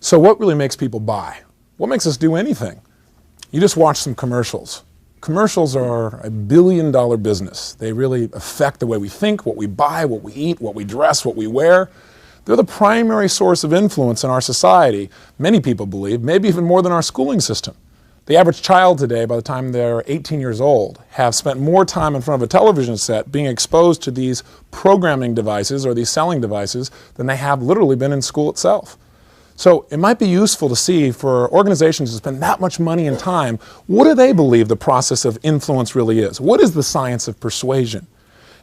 So what really makes people buy? What makes us do anything? You just watch some commercials. Commercials are a billion-dollar business. They really affect the way we think, what we buy, what we eat, what we dress, what we wear. They're the primary source of influence in our society, many people believe, maybe even more than our schooling system. The average child today, by the time they're 18 years old, have spent more time in front of a television set being exposed to these programming devices or these selling devices than they have literally been in school itself. So it might be useful to see for organizations to spend that much money and time, what do they believe the process of influence really is? What is the science of persuasion?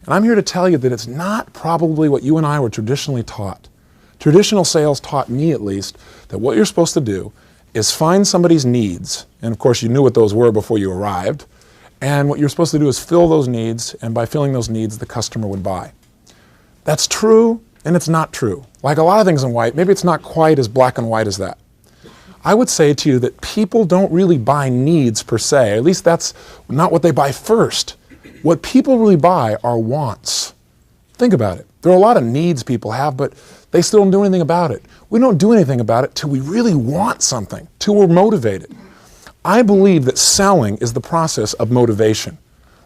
And I'm here to tell you that it's not probably what you and I were traditionally taught. Traditional sales taught me, at least, that what you're supposed to do is find somebody's needs, and of course you knew what those were before you arrived, and what you're supposed to do is fill those needs, and by filling those needs, the customer would buy. That's true, and it's not true. Like a lot of things in white, maybe it's not quite as black and white as that. I would say to you that people don't really buy needs per se, at least that's not what they buy first. What people really buy are wants. Think about it. There are a lot of needs people have, but they still don't do anything about it. We don't do anything about it till we really want something, till we're motivated. I believe that selling is the process of motivation.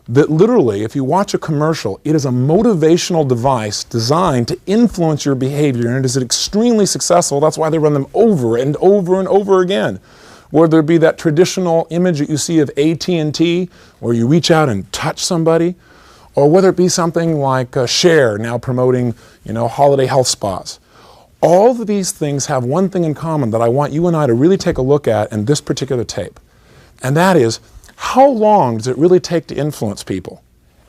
That literally, if you watch a commercial, it is a motivational device designed to influence your behavior, and it is extremely successful. That's why they run them over and over and over again. Whether it be that traditional image that you see of AT&T, where you reach out and touch somebody, or whether it be something like Share, now promoting, holiday health spas. All of these things have one thing in common that I want you and I to really take a look at in this particular tape. And that is, how long does it really take to influence people?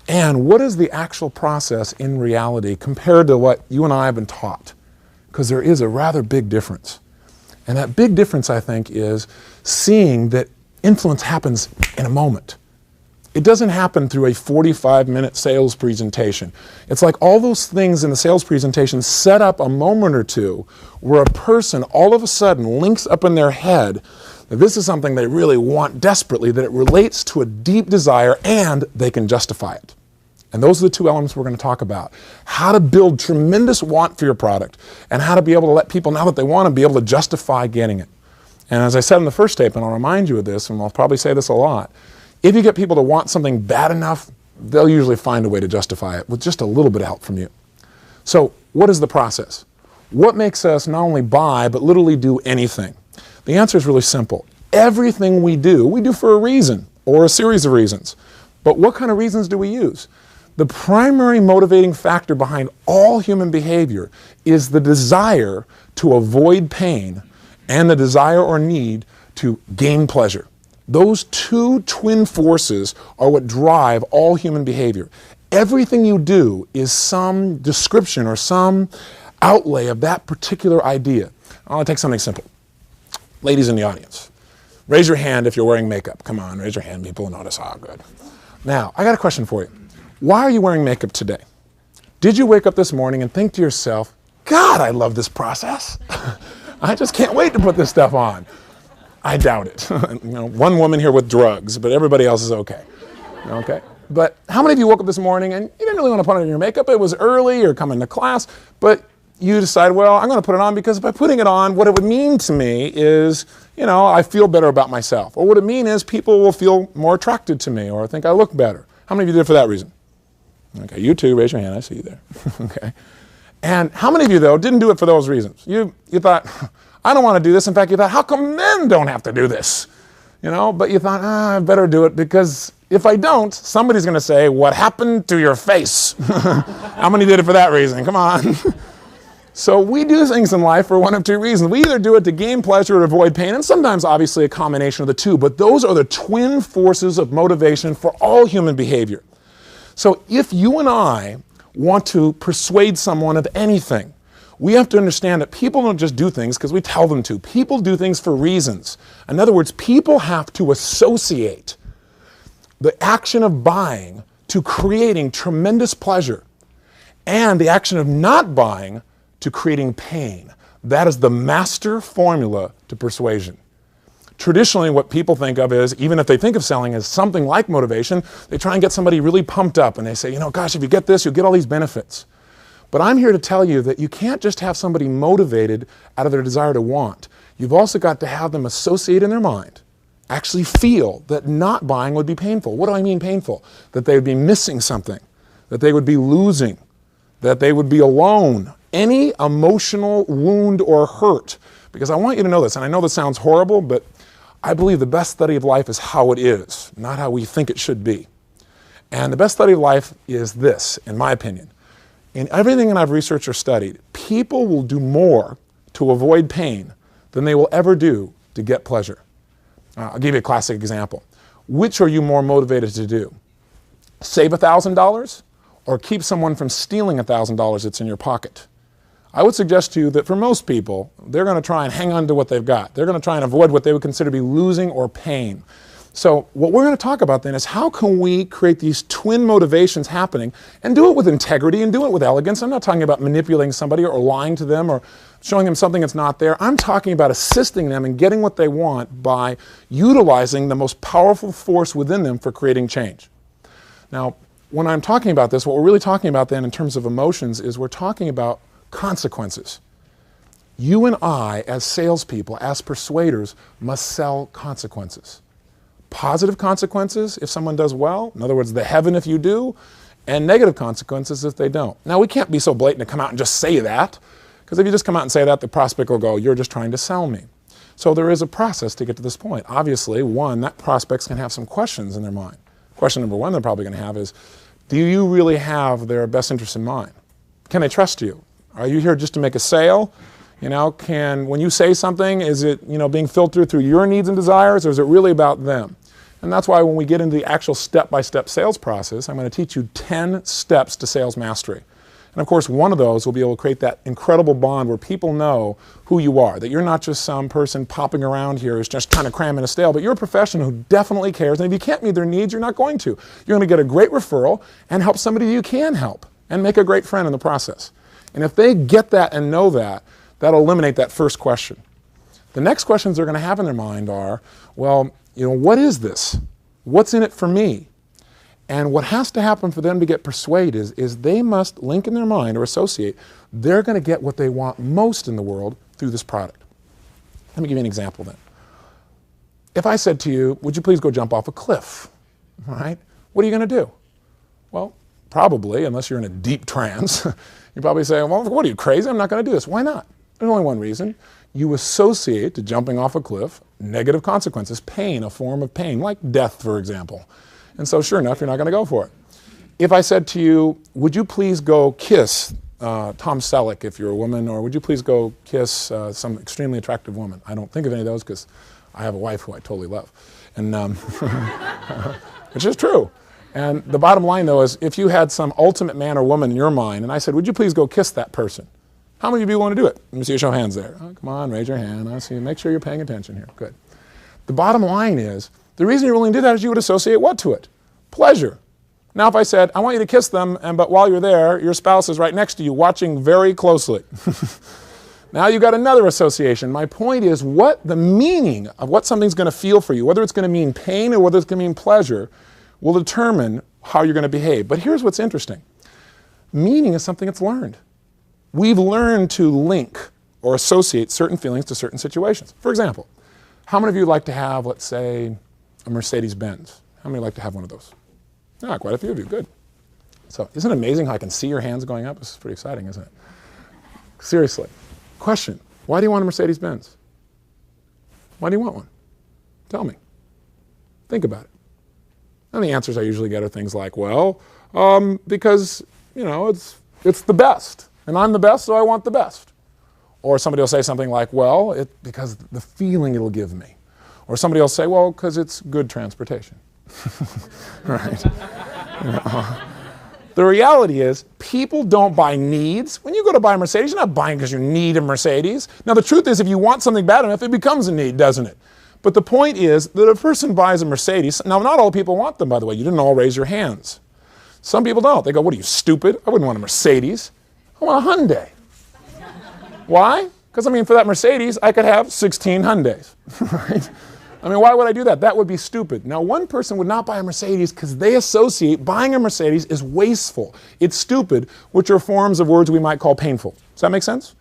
And what is the actual process in reality compared to what you and I have been taught? Because there is a rather big difference. And that big difference, I think, is seeing that influence happens in a moment. It doesn't happen through a 45-minute sales presentation. It's like all those things in the sales presentation set up a moment or two where a person all of a sudden links up in their head that this is something they really want desperately, that it relates to a deep desire, and they can justify it. And those are the two elements we're going to talk about. How to build tremendous want for your product, and how to be able to let people, now that they want to, be able to justify getting it. And as I said in the first tape, and I'll remind you of this, and I'll probably say this a lot, if you get people to want something bad enough, they'll usually find a way to justify it with just a little bit of help from you. So what is the process? What makes us not only buy, but literally do anything? The answer is really simple. Everything we do for a reason or a series of reasons. But what kind of reasons do we use? The primary motivating factor behind all human behavior is the desire to avoid pain and the desire or need to gain pleasure. Those two twin forces are what drive all human behavior. Everything you do is some description or some outlay of that particular idea. I'll take something simple. Ladies in the audience, raise your hand if you're wearing makeup. Come on, raise your hand. People will notice. Oh, good. Now, I got a question for you. Why are you wearing makeup today? Did you wake up this morning and think to yourself, God, I love this process. I just can't wait to put this stuff on. I doubt it. One woman here with drugs, but everybody else is okay. Okay? But how many of you woke up this morning and you didn't really want to put on your makeup? It was early or coming to class, but you decide, well, I'm going to put it on because by putting it on, what it would mean to me is, I feel better about myself. Or what it mean is people will feel more attracted to me or think I look better. How many of you did it for that reason? Okay, you too, raise your hand, I see you there. Okay. And how many of you, though, didn't do it for those reasons? You thought, I don't want to do this. In fact, you thought, how come men don't have to do this? But you thought, I better do it because if I don't, somebody's going to say, what happened to your face? How many did it for that reason? Come on. So we do things in life for one of two reasons. We either do it to gain pleasure or to avoid pain, and sometimes obviously a combination of the two, but those are the twin forces of motivation for all human behavior. So if you and I want to persuade someone of anything, we have to understand that people don't just do things because we tell them to. People do things for reasons. In other words, people have to associate the action of buying to creating tremendous pleasure and the action of not buying to creating pain. That is the master formula to persuasion. Traditionally, what people think of is, even if they think of selling as something like motivation, they try and get somebody really pumped up and they say, gosh, if you get this, you'll get all these benefits. But I'm here to tell you that you can't just have somebody motivated out of their desire to want. You've also got to have them associate in their mind, actually feel that not buying would be painful. What do I mean painful? That they would be missing something, that they would be losing, that they would be alone, any emotional wound or hurt. Because I want you to know this, and I know this sounds horrible, but I believe the best study of life is how it is, not how we think it should be. And the best study of life is this, in my opinion. In everything that I've researched or studied, people will do more to avoid pain than they will ever do to get pleasure. I'll give you a classic example. Which are you more motivated to do? Save $1,000 or keep someone from stealing $1,000 that's in your pocket? I would suggest to you that for most people, they're going to try and hang on to what they've got. They're going to try and avoid what they would consider to be losing or pain. So what we're going to talk about then is how can we create these twin motivations happening and do it with integrity and do it with elegance. I'm not talking about manipulating somebody or lying to them or showing them something that's not there. I'm talking about assisting them in getting what they want by utilizing the most powerful force within them for creating change. Now, when I'm talking about this, what we're really talking about then in terms of emotions is we're talking about consequences. You and I, as salespeople, as persuaders, must sell consequences. Positive consequences if someone does well, in other words, the heaven if you do, and negative consequences if they don't. Now, we can't be so blatant to come out and just say that, because if you just come out and say that, the prospect will go, you're just trying to sell me. So there is a process to get to this point. Obviously, one, that prospect's going to have some questions in their mind. Question number one they're probably going to have is, do you really have their best interest in mind? Can they trust you? Are you here just to make a sale? You know, when you say something, is it, being filtered through your needs and desires, or is it really about them? And that's why when we get into the actual step-by-step sales process, I'm going to teach you 10 steps to sales mastery. And of course, one of those will be able to create that incredible bond where people know who you are, that you're not just some person popping around here who's just trying to cram in a sale, but you're a professional who definitely cares. And if you can't meet their needs, you're not going to. You're going to get a great referral and help somebody you can help and make a great friend in the process. And if they get that and know that, that'll eliminate that first question. The next questions they're going to have in their mind are, well, what is this? What's in it for me? And what has to happen for them to get persuaded is they must link in their mind or associate, they're going to get what they want most in the world through this product. Let me give you an example then. If I said to you, would you please go jump off a cliff? All right? What are you going to do? Well, probably, unless you're in a deep trance, you probably say, well, what are you, crazy? I'm not going to do this. Why not? There's only one reason. You associate to jumping off a cliff negative consequences, pain, a form of pain, like death, for example. And so sure enough, you're not going to go for it. If I said to you, would you please go kiss Tom Selleck if you're a woman, or would you please go kiss some extremely attractive woman? I don't think of any of those because I have a wife who I totally love, and which is true. And the bottom line, though, is if you had some ultimate man or woman in your mind, and I said, would you please go kiss that person? How many of you want to do it? Let me see a show of hands there. Oh, come on, raise your hand. I see. Make sure you're paying attention here. Good. The bottom line is, the reason you're willing to do that is you would associate what to it? Pleasure. Now, if I said, I want you to kiss them, but while you're there, your spouse is right next to you watching very closely. Now you've got another association. My point is, what the meaning of what something's going to feel for you, whether it's going to mean pain or whether it's going to mean pleasure, will determine how you're going to behave. But here's what's interesting. Meaning is something that's learned. We've learned to link or associate certain feelings to certain situations. For example, how many of you like to have, let's say, a Mercedes-Benz? How many like to have one of those? Ah, quite a few of you. Good. So isn't it amazing how I can see your hands going up? This is pretty exciting, isn't it? Seriously. Question. Why do you want a Mercedes-Benz? Why do you want one? Tell me. Think about it. And the answers I usually get are things like, well, because, it's the best. And I'm the best, so I want the best. Or somebody will say something like, well, because the feeling it'll give me. Or somebody will say, well, because it's good transportation. Right? The reality is, people don't buy needs. When you go to buy a Mercedes, you're not buying because you need a Mercedes. Now, the truth is, if you want something bad enough, it becomes a need, doesn't it? But the point is that a person buys a Mercedes. Now, not all people want them, by the way. You didn't all raise your hands. Some people don't. They go, what are you, stupid? I wouldn't want a Mercedes. I want a Hyundai. Why? Because, for that Mercedes, I could have 16 Hyundais. Right? Why would I do that? That would be stupid. Now, one person would not buy a Mercedes because they associate buying a Mercedes is wasteful. It's stupid, which are forms of words we might call painful. Does that make sense?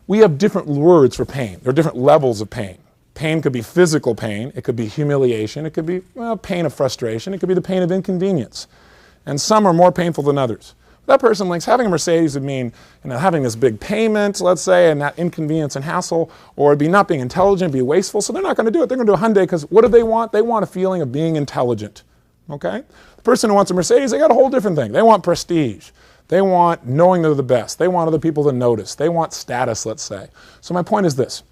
we have different words for pain. There are different levels of pain. Pain could be physical pain, it could be humiliation, it could be, well, pain of frustration, it could be the pain of inconvenience. And some are more painful than others. That person thinks having a Mercedes would mean, having this big payment, let's say, and that inconvenience and hassle, or it'd be not being intelligent, be wasteful, so they're not going to do it. They're going to do a Hyundai because what do they want? They want a feeling of being intelligent, okay? The person who wants a Mercedes, they got a whole different thing. They want prestige. They want knowing they're the best. They want other people to notice. They want status, let's say. So my point is this,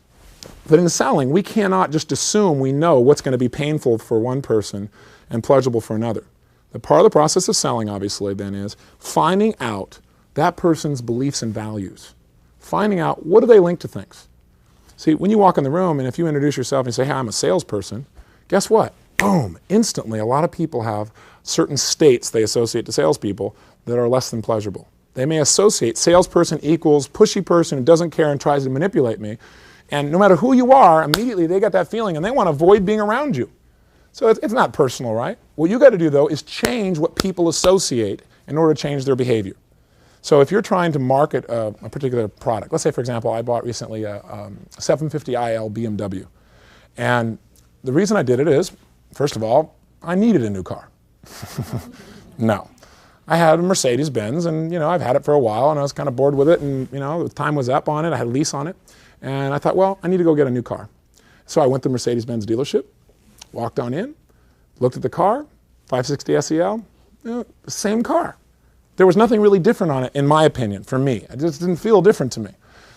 that in selling, we cannot just assume we know what's going to be painful for one person and pleasurable for another. The part of the process of selling, obviously, then is finding out that person's beliefs and values. Finding out what do they link to things. See, when you walk in the room and if you introduce yourself and you say, hey, I'm a salesperson, guess what? Boom, instantly a lot of people have certain states they associate to salespeople that are less than pleasurable. They may associate salesperson equals pushy person who doesn't care and tries to manipulate me. And no matter who you are, immediately they get that feeling and they want to avoid being around you. So it's not personal, right? What you got to do, though, is change what people associate in order to change their behavior. So if you're trying to market a particular product, let's say, for example, I bought recently a 750iL BMW. And the reason I did it is, first of all, I needed a new car. No. I had a Mercedes-Benz, and I've had it for a while, and I was kind of bored with it, and the time was up on it. I had a lease on it. And I thought, well, I need to go get a new car. So I went to the Mercedes-Benz dealership. Walked on in, looked at the car, 560 SEL, the same car. There was nothing really different on it, in my opinion, for me. It just didn't feel different to me.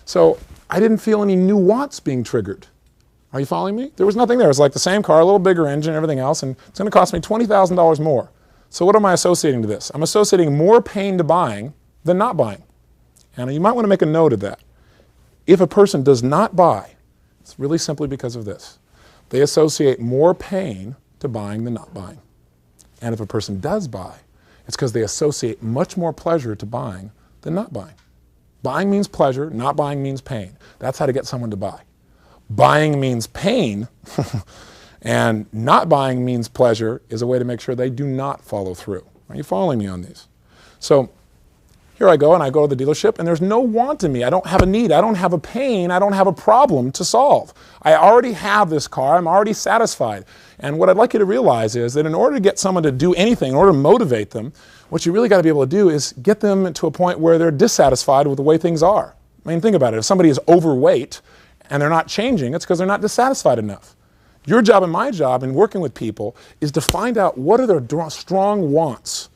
So I didn't feel any new wants being triggered. Are you following me? There was nothing there. It was like the same car, a little bigger engine, everything else, and it's going to cost me $20,000 more. So what am I associating to this? I'm associating more pain to buying than not buying. And you might want to make a note of that. If a person does not buy, it's really simply because of this. They associate more pain to buying than not buying. And if a person does buy, it's because they associate much more pleasure to buying than not buying. Buying means pleasure, not buying means pain. That's how to get someone to buy. Buying means pain, and not buying means pleasure is a way to make sure they do not follow through. Are you following me on these? So here I go, and I go to the dealership, and there's no want in me. I don't have a need. I don't have a pain. I don't have a problem to solve. I already have this car. I'm already satisfied. And what I'd like you to realize is that in order to get someone to do anything, in order to motivate them, what you really got to be able to do is get them to a point where they're dissatisfied with the way things are. I mean, think about it. If somebody is overweight and they're not changing, it's because they're not dissatisfied enough. Your job and my job in working with people is to find out what are their strong wants.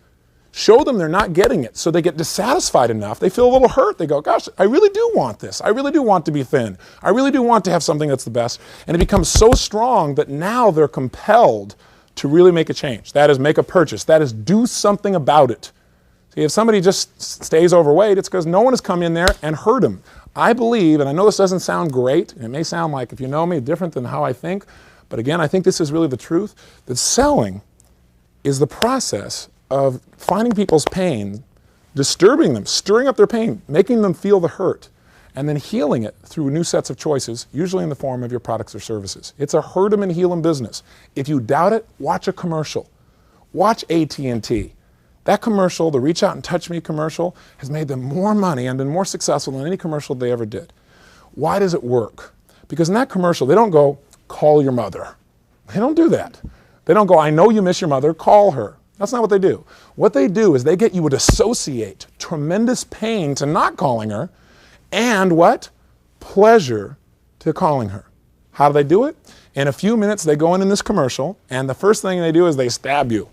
Show them they're not getting it, so they get dissatisfied enough. They feel a little hurt. They go, gosh, I really do want this. I really do want to be thin. I really do want to have something that's the best. And it becomes so strong that now they're compelled to really make a change. That is, make a purchase. That is, do something about it. See, if somebody just stays overweight, it's because no one has come in there and hurt them. I believe, and I know this doesn't sound great, and it may sound like, if you know me, different than how I think, but again, I think this is really the truth, that selling is the process of finding people's pain, disturbing them, stirring up their pain, making them feel the hurt, and then healing it through new sets of choices, usually in the form of your products or services. It's a hurt 'em and heal 'em business. If you doubt it, watch a commercial. Watch AT&T. That commercial, the Reach Out and Touch Me commercial, has made them more money and been more successful than any commercial they ever did. Why does it work? Because in that commercial, they don't go, call your mother. They don't do that. They don't go, I know you miss your mother, call her. That's not what they do. What they do is they get you to associate tremendous pain to not calling her and what? Pleasure to calling her. How do they do it? In a few minutes, they go in this commercial, and the first thing they do is they stab you.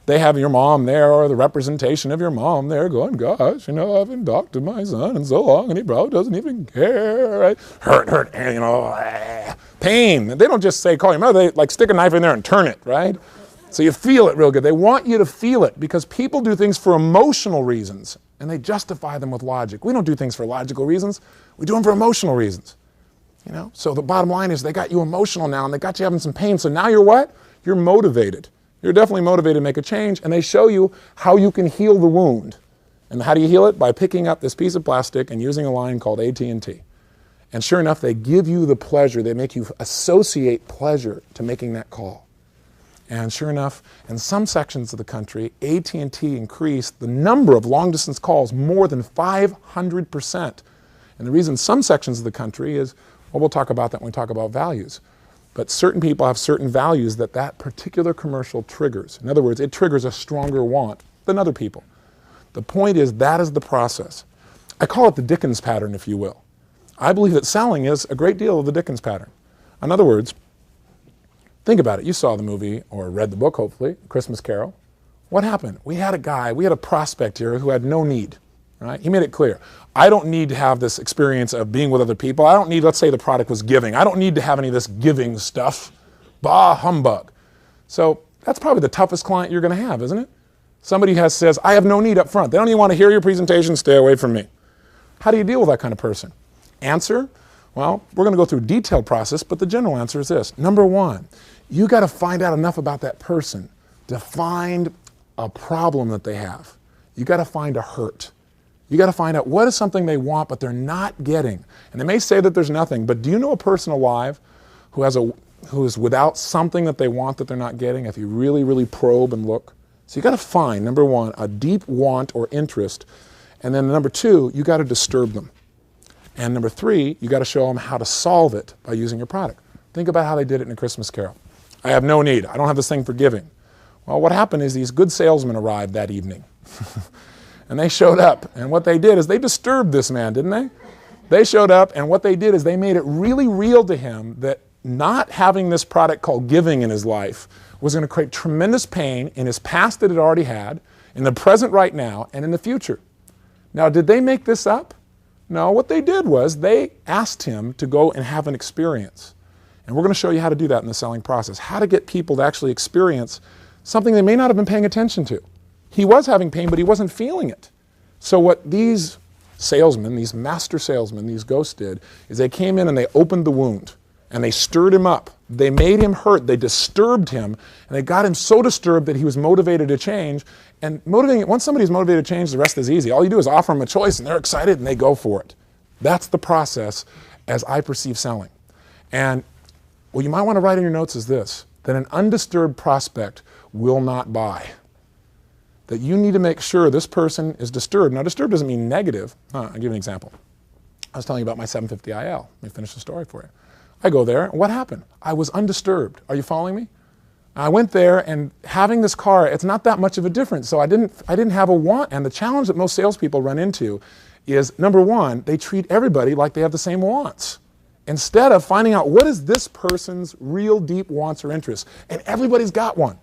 They have your mom there, or the representation of your mom there going, gosh, I haven't talked to my son in so long, and he probably doesn't even care, right? Hurt, pain. They don't just say, call your mother. They stick a knife in there and turn it, right? So you feel it real good. They want you to feel it because people do things for emotional reasons and they justify them with logic. We don't do things for logical reasons. We do them for emotional reasons. So the bottom line is they got you emotional now and they got you having some pain. So now you're what? You're motivated. You're definitely motivated to make a change, and they show you how you can heal the wound. And how do you heal it? By picking up this piece of plastic and using a line called AT&T. And sure enough, they give you the pleasure. They make you associate pleasure to making that call. And sure enough, in some sections of the country, AT&T increased the number of long-distance calls more than 500%. And the reason some sections of the country is, well, we'll talk about that when we talk about values. But certain people have certain values that that particular commercial triggers. In other words, it triggers a stronger want than other people. The point is, that is the process. I call it the Dickens pattern, if you will. I believe that selling is a great deal of the Dickens pattern. In other words, think about it. You saw the movie, or read the book, hopefully, Christmas Carol. What happened? We had a prospect here who had no need, right? He made it clear. I don't need to have this experience of being with other people. I don't need, let's say the product was giving. I don't need to have any of this giving stuff. Bah, humbug. So that's probably the toughest client you're going to have, isn't it? Somebody says, I have no need up front. They don't even want to hear your presentation. Stay away from me. How do you deal with that kind of person? Answer? Well, we're going to go through a detailed process, but the general answer is this. Number one, you got to find out enough about that person to find a problem that they have. You got to find a hurt. You got to find out what is something they want but they're not getting. And they may say that there's nothing, but do you know a person alive who is without something that they want that they're not getting if you really, really probe and look? So you got to find, number one, a deep want or interest. And then number two, you got to disturb them. And number three, you got to show them how to solve it by using your product. Think about how they did it in A Christmas Carol. I have no need. I don't have this thing for giving. Well, what happened is these good salesmen arrived that evening. And they showed up. And what they did is they disturbed this man, didn't they? They showed up, and what they did is they made it really real to him that not having this product called giving in his life was going to create tremendous pain in his past that it already had, in the present right now, and in the future. Now, did they make this up? No, what they did was they asked him to go and have an experience. And we're going to show you how to do that in the selling process, how to get people to actually experience something they may not have been paying attention to. He was having pain, but he wasn't feeling it. So what these salesmen, these master salesmen, these ghosts did, is they came in and they opened the wound, and they stirred him up. They made him hurt. They disturbed him, and they got him so disturbed that he was motivated to change. And once somebody's motivated to change, the rest is easy. All you do is offer them a choice, and they're excited, and they go for it. That's the process as I perceive selling. And what you might want to write in your notes is this, that an undisturbed prospect will not buy. That you need to make sure this person is disturbed. Now, disturbed doesn't mean negative. I'll give you an example. I was telling you about my 750 IL. Let me finish the story for you. I go there, and what happened? I was undisturbed. Are you following me? I went there, and having this car, it's not that much of a difference. So I didn't have a want. And the challenge that most salespeople run into is, number one, they treat everybody like they have the same wants, instead of finding out what is this person's real deep wants or interests. And everybody's got one.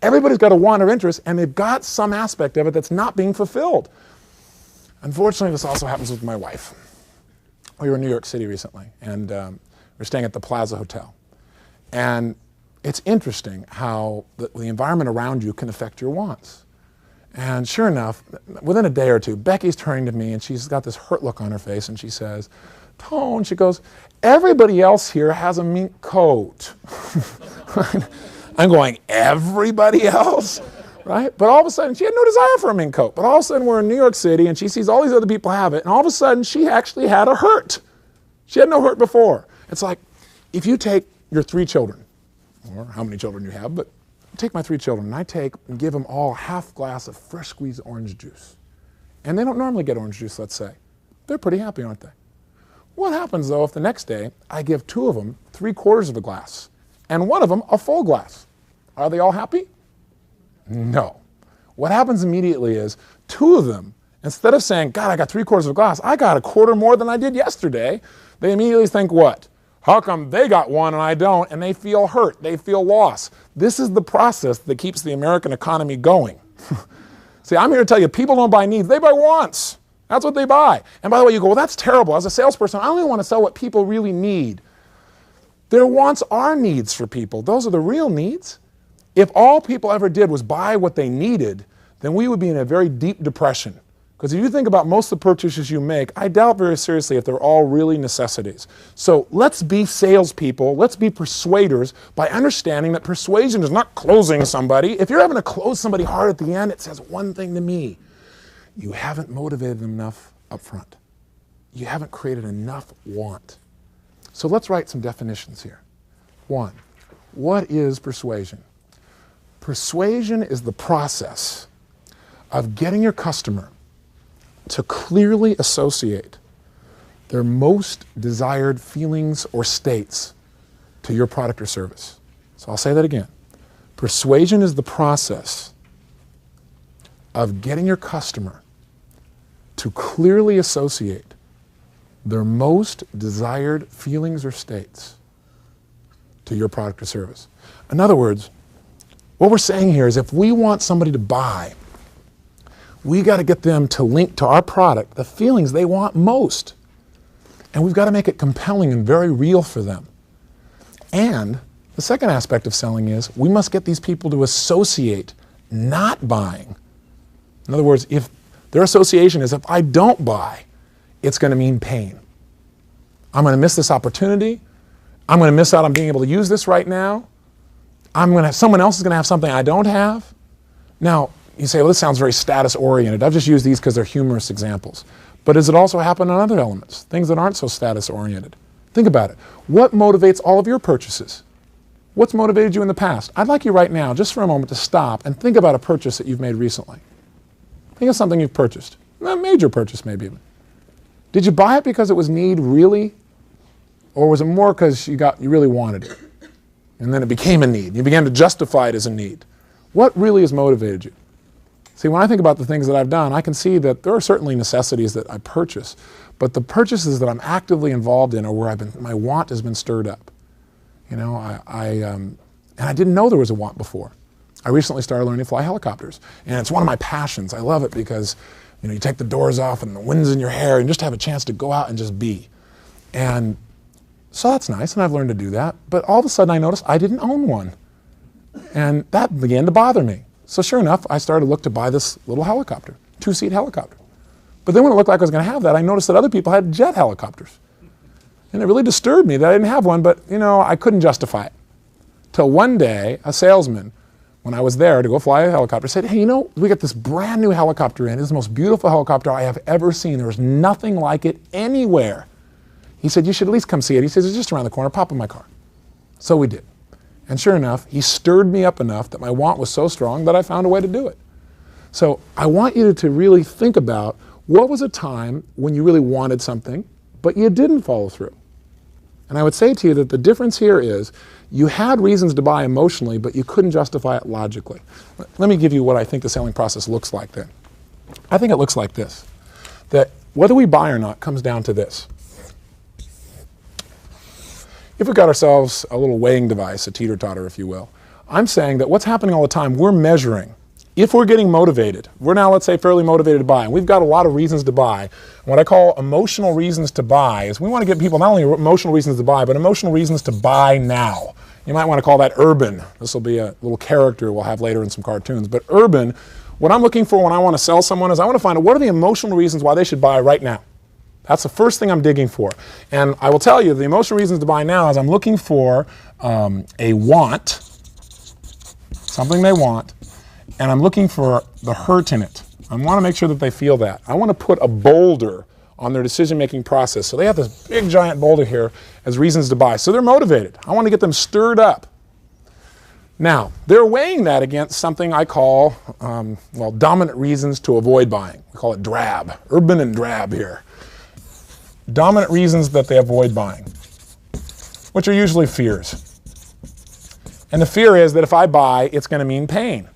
Everybody's got a want or interest, and they've got some aspect of it that's not being fulfilled. Unfortunately, this also happens with my wife. We were in New York City recently, and we're staying at the Plaza Hotel. And it's interesting how the environment around you can affect your wants. And sure enough, within a day or two, Becky's turning to me, and she's got this hurt look on her face, and she says, Tone, she goes, everybody else here has a mink coat. I'm going, everybody else? Right? But all of a sudden, she had no desire for a mink coat. But all of a sudden, we're in New York City, and she sees all these other people have it, and all of a sudden, she actually had a hurt. She had no hurt before. It's like, if you take your 3 children, or how many children you have, but take my 3 children, and I take and give them all a half glass of fresh squeezed orange juice. And they don't normally get orange juice, let's say. They're pretty happy, aren't they? What happens, though, if the next day, I give 2 of them 3/4 of a glass, and 1 of them a full glass? Are they all happy? No. What happens immediately is 2 of them, instead of saying, God, I got 3/4 of a glass, I got 1/4 more than I did yesterday, they immediately think what? How come they got 1 and I don't? And they feel hurt. They feel lost. This is the process that keeps the American economy going. See, I'm here to tell you, people don't buy needs. They buy wants. That's what they buy. And by the way, you go, well, that's terrible. As a salesperson, I only want to sell what people really need. Their wants are needs for people. Those are the real needs. If all people ever did was buy what they needed, then we would be in a very deep depression. Because if you think about most of the purchases you make, I doubt very seriously if they're all really necessities. So let's be salespeople, let's be persuaders by understanding that persuasion is not closing somebody. If you're having to close somebody hard at the end, it says one thing to me. You haven't motivated them enough up front. You haven't created enough want. So let's write some definitions here. 1, what is persuasion? Persuasion is the process of getting your customer to clearly associate their most desired feelings or states to your product or service. So I'll say that again. Persuasion is the process of getting your customer to clearly associate their most desired feelings or states to your product or service. In other words, what we're saying here is if we want somebody to buy, we got to get them to link to our product the feelings they want most. And we've got to make it compelling and very real for them. And the second aspect of selling is we must get these people to associate not buying. In other words, if their association is if I don't buy, it's going to mean pain. I'm going to miss this opportunity. I'm going to miss out on being able to use this right now. Someone else is going to have something I don't have. Now, you say, well, this sounds very status-oriented. I've just used these because they're humorous examples. But does it also happen on other elements, things that aren't so status-oriented? Think about it. What motivates all of your purchases? What's motivated you in the past? I'd like you right now, just for a moment, to stop and think about a purchase that you've made recently. Think of something you've purchased. A major purchase, maybe even. Did you buy it because it was need, really? Or was it more because you really wanted it? And then it became a need. You began to justify it as a need. What really has motivated you? See, when I think about the things that I've done, I can see that there are certainly necessities that I purchase, but the purchases that I'm actively involved in are where my want has been stirred up. You know, and I didn't know there was a want before. I recently started learning to fly helicopters, and it's one of my passions. I love it because, you know, you take the doors off and the wind's in your hair and just have a chance to go out and just be. And so that's nice, and I've learned to do that. But all of a sudden I noticed I didn't own one. And that began to bother me. So sure enough, I started to look to buy this little helicopter, 2-seat helicopter. But then when it looked like I was going to have that, I noticed that other people had jet helicopters. And it really disturbed me that I didn't have one, but you know, I couldn't justify it. Till one day, a salesman, when I was there to go fly a helicopter, said, hey, you know, we got this brand new helicopter in. It's the most beautiful helicopter I have ever seen. There was nothing like it anywhere. He said, you should at least come see it. He says, it's just around the corner, pop in my car. So we did. And sure enough, he stirred me up enough that my want was so strong that I found a way to do it. So I want you to really think about what was a time when you really wanted something, but you didn't follow through. And I would say to you that the difference here is you had reasons to buy emotionally, but you couldn't justify it logically. Let me give you what I think the selling process looks like then. I think it looks like this, that whether we buy or not comes down to this. If we've got ourselves a little weighing device, a teeter-totter, if you will, I'm saying that what's happening all the time, we're measuring. If we're getting motivated, we're now, let's say, fairly motivated to buy, and we've got a lot of reasons to buy. What I call emotional reasons to buy is we want to get people not only emotional reasons to buy, but emotional reasons to buy now. You might want to call that urban. This will be a little character we'll have later in some cartoons. But urban, what I'm looking for when I want to sell someone is I want to find out what are the emotional reasons why they should buy right now. That's the first thing I'm digging for. And I will tell you, the emotional reasons to buy now is I'm looking for a want, something they want, and I'm looking for the hurt in it. I want to make sure that they feel that. I want to put a boulder on their decision-making process. So they have this big, giant boulder here as reasons to buy. So they're motivated. I want to get them stirred up. Now, they're weighing that against something I call, dominant reasons to avoid buying. We call it drab, urban and drab here. Dominant reasons that they avoid buying, which are usually fears. And the fear is that if I buy, it's going to mean pain.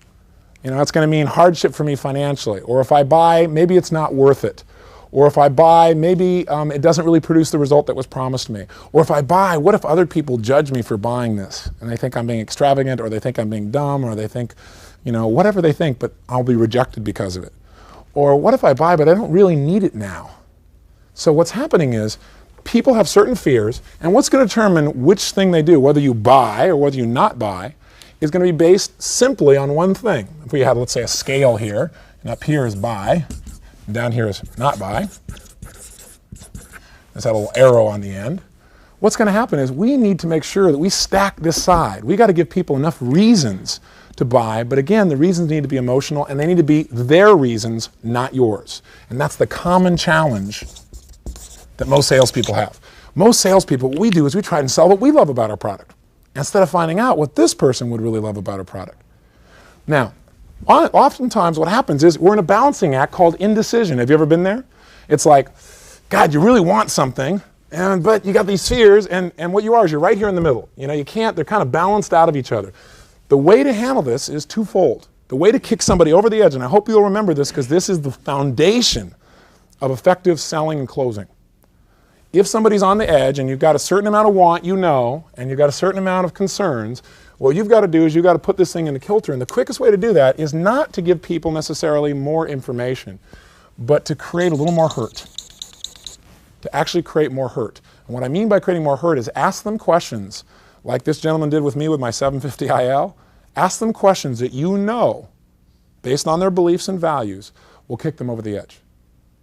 You know, it's going to mean hardship for me financially. Or if I buy, maybe it's not worth it. Or if I buy, maybe it doesn't really produce the result that was promised me. Or if I buy, what if other people judge me for buying this? And they think I'm being extravagant, or they think I'm being dumb, or they think, you know, whatever they think, but I'll be rejected because of it. Or what if I buy, but I don't really need it now? So what's happening is people have certain fears, and what's going to determine which thing they do, whether you buy or whether you not buy, is going to be based simply on one thing. If we had, let's say, a scale here, and up here is buy, and down here is not buy. There's that little arrow on the end. What's going to happen is we need to make sure that we stack this side. We got to give people enough reasons to buy, but again, the reasons need to be emotional, and they need to be their reasons, not yours. And that's the common challenge that most salespeople have. Most salespeople, what we do is we try and sell what we love about our product, instead of finding out what this person would really love about our product. Now, oftentimes what happens is we're in a balancing act called indecision. Have you ever been there? It's like, God, you really want something, but you got these fears, and what you are is you're right here in the middle. You know, you can't, they're kind of balanced out of each other. The way to handle this is twofold. The way to kick somebody over the edge, and I hope you'll remember this because this is the foundation of effective selling and closing. If somebody's on the edge and you've got a certain amount of want, you know, and you've got a certain amount of concerns, what you've got to do is you've got to put this thing in a kilter. And the quickest way to do that is not to give people necessarily more information, but to create a little more hurt. To actually create more hurt. And what I mean by creating more hurt is ask them questions like this gentleman did with me with my 750 IL. Ask them questions that you know, based on their beliefs and values, will kick them over the edge.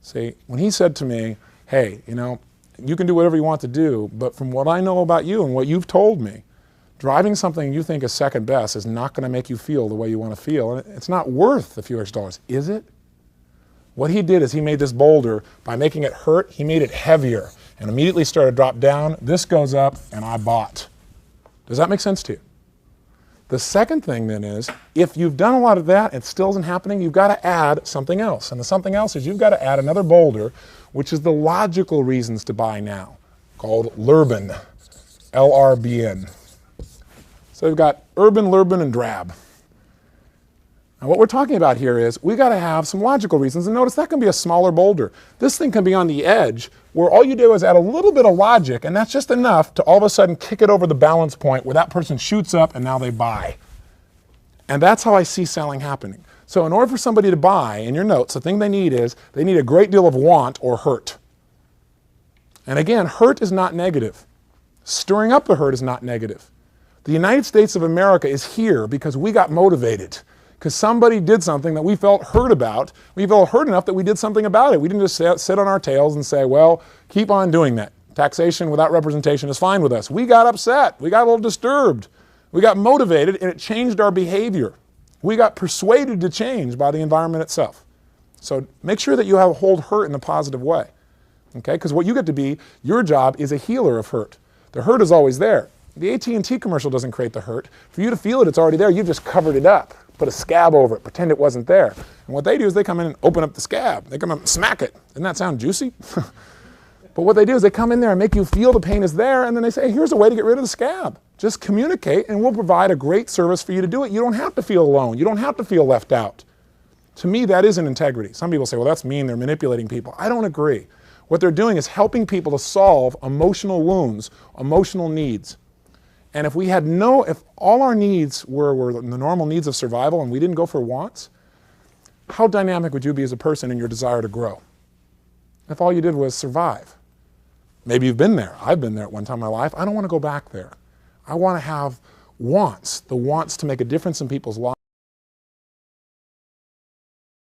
See, when he said to me, hey, you know, you can do whatever you want to do, but from what I know about you and what you've told me, driving something you think is second best is not going to make you feel the way you want to feel. And it's not worth a few extra dollars, is it? What he did is he made this boulder, by making it hurt, he made it heavier and immediately started to drop down. This goes up and I bought. Does that make sense to you? The second thing then is, if you've done a lot of that and it still isn't happening, you've got to add something else. And the something else is you've got to add another boulder, which is the logical reasons to buy now, called Lurban, L-R-B-N. So we've got urban, lurban, and drab. Now what we're talking about here is we've got to have some logical reasons, and notice that can be a smaller boulder. This thing can be on the edge where all you do is add a little bit of logic, and that's just enough to all of a sudden kick it over the balance point where that person shoots up and now they buy. And that's how I see selling happening. So in order for somebody to buy, in your notes, the thing they need is they need a great deal of want or hurt. And again, hurt is not negative. Stirring up the hurt is not negative. The United States of America is here because we got motivated. Because somebody did something that we felt hurt about. We felt hurt enough that we did something about it. We didn't just sit on our tails and say, well, keep on doing that. Taxation without representation is fine with us. We got upset. We got a little disturbed. We got motivated, and it changed our behavior. We got persuaded to change by the environment itself. So make sure that you hold hurt in a positive way. Okay? Because what you get to be, your job is a healer of hurt. The hurt is always there. The AT&T commercial doesn't create the hurt. For you to feel it, it's already there. You've just covered it up. Put a scab over it, pretend it wasn't there. And what they do is they come in and open up the scab. They come up and smack it. Doesn't that sound juicy? But what they do is they come in there and make you feel the pain is there, and then they say, hey, here's a way to get rid of the scab. Just communicate, and we'll provide a great service for you to do it. You don't have to feel alone. You don't have to feel left out. To me, that isn't integrity. Some people say, well, that's mean. They're manipulating people. I don't agree. What they're doing is helping people to solve emotional wounds, emotional needs. And if all our needs were the normal needs of survival and we didn't go for wants, how dynamic would you be as a person in your desire to grow? If all you did was survive. Maybe you've been there. I've been there at one time in my life. I don't want to go back there. I want to have wants, the wants to make a difference in people's lives.